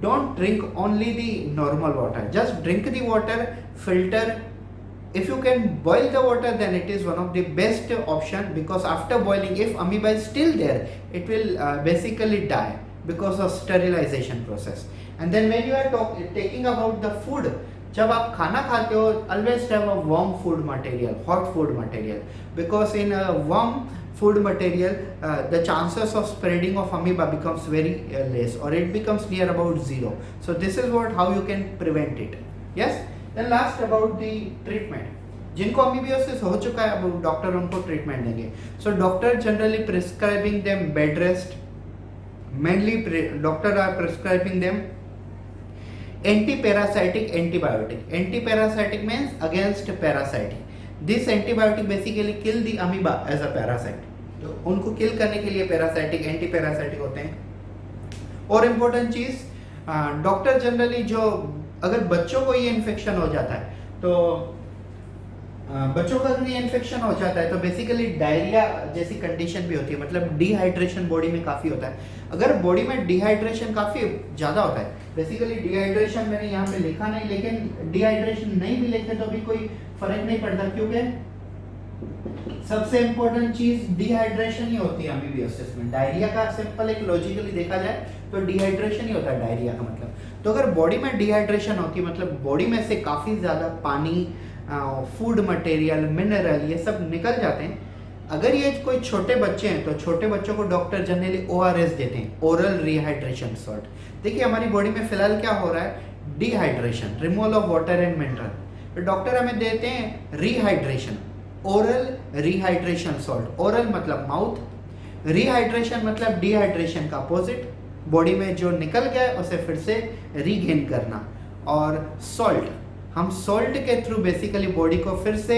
don't drink only the normal water, just drink the water, filter. If you can boil the water, then it is one of the best option, because after boiling, if amoeba is still there, it will basically die. because of sterilization process. And then when you are taking about the food, जब आप खाना खाते हो, always have a warm food material, hot food material, because in a warm food material the chances of spreading of amoeba becomes very less, or it becomes near about zero. So this is what how you can prevent it. Yes. Then last about the treatment. जिनको अमीबियोसिस हो चुका है, अब doctor उनको treatment देंगे. So doctor generally prescribing them bed rest. Mainly doctor are prescribing them anti-parasitic antibiotic. Anti-parasitic means against parasitic. This antibiotic basically kill the amoeba as a parasite. तो उनको किल करने के लिए पैरासाइटिक एंटी-पैरासाइटिक होते हैं. और इम्पोर्टेंट चीज, डॉक्टर जनरली जो अगर बच्चों को ये इन्फेक्शन हो जाता है, तो बच्चों का अगर ये इन्फेक्शन हो जाता है तो बेसिकली डायरिया जैसी कंडीशन भी होती है, मतलब डिहाइड्रेशन बॉडी में काफ़ी होता है. अगर बॉडी में डिहाइड्रेशन काफ़ी ज़्यादा होता है, बेसिकली डिहाइड्रेशन मैंने यहाँ पे लिखा नहीं, लेकिन डिहाइड्रेशन नहीं भी लिखे तो भी कोई फर्क नहीं पड़ता, क्योंकि सबसे इंपॉर्टेंट चीज डिहाइड्रेशन ही होती है अमीबियोसिस में. डायरिया का सिंपल एक लॉजिकली देखा जाए तो डिहाइड्रेशन ही होता है डायरिया का मतलब. तो अगर बॉडी में डिहाइड्रेशन होती है, मतलब बॉडी में से काफ़ी ज़्यादा पानी, फूड मटेरियल, मिनरल, ये सब निकल जाते हैं. अगर ये कोई छोटे बच्चे हैं तो छोटे बच्चों को डॉक्टर जनरली ORS देते हैं, ओरल रिहाइड्रेशन सॉल्ट. देखिए हमारी बॉडी में फिलहाल क्या हो रहा है, dehydration, removal of water and mineral. तो डॉक्टर हमें देते हैं rehydration, oral rehydration salt. Oral मतलब माउथ, रिहाइड्रेशन मतलब डिहाइड्रेशन का अपोजिट, बॉडी में जो निकल गया है उसे फिर से रीगेन करना. और सॉल्ट, हम सॉल्ट के थ्रू बेसिकली बॉडी को फिर से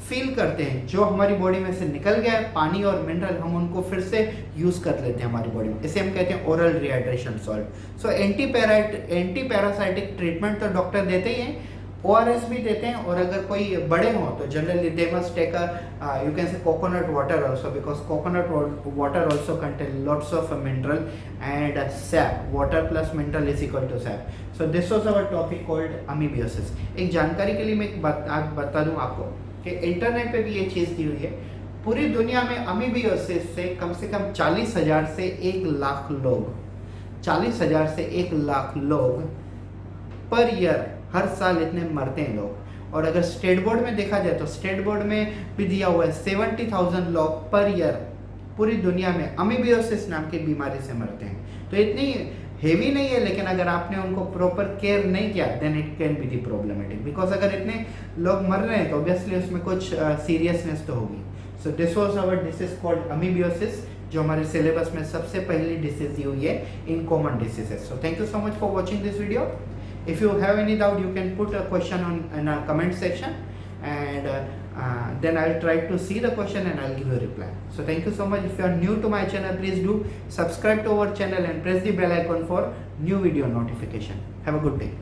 फील करते हैं. जो हमारी बॉडी में से निकल गया है पानी और मिनरल, हम उनको फिर से यूज कर लेते हैं हमारी बॉडी में. इसे हम कहते हैं oral rehydration salt. So anti parasitic treatment तो डॉक्टर देते ही हैं, ORS भी देते हैं. और अगर कोई बड़े हों तो generally they must take you can say coconut water also, because coconut water also contain lots of mineral and sap. Water plus mineral is equal to sap. So this was our topic called amoebiasis. एक जानकारी के लिए मैं एक बात बता दूं आपको कि इंटरनेट पे भी ये चीज़ दी हुई है. पूरी दुनिया में अमीबियोसिस से कम 40,000 से 1 लाख लोग, 40,000 से 1 लाख लोग पर ईयर, हर साल इतने मरते हैं लोग. और अगर स्टेट बोर्ड में देखा जाए तो स्टेट बोर्ड में भी दिया हुआ है 70,000 लोग पर ईयर पूरी दुनिया में अमीबियोसिस नाम की बीमारी से मरते हैं. तो इतनी हेवी नहीं है, लेकिन अगर आपने उनको प्रॉपर केयर नहीं किया then it can be the problematic, because अगर इतने लोग मर रहे हैं तो ऑब्वियसली उसमें कुछ सीरियसनेस तो होगी. So this was our disease called amoebiasis, जो हमारे सिलेबस में सबसे पहली डिसीज दी हुई है in common diseases. So thank you so much for watching this video. If you have any doubt, you can put a question in a comment section, and then I'll try to see the question and I'll give you a reply. So thank you so much. If you are new to my channel, please do subscribe to our channel and press the bell icon for new video notification. Have a good day.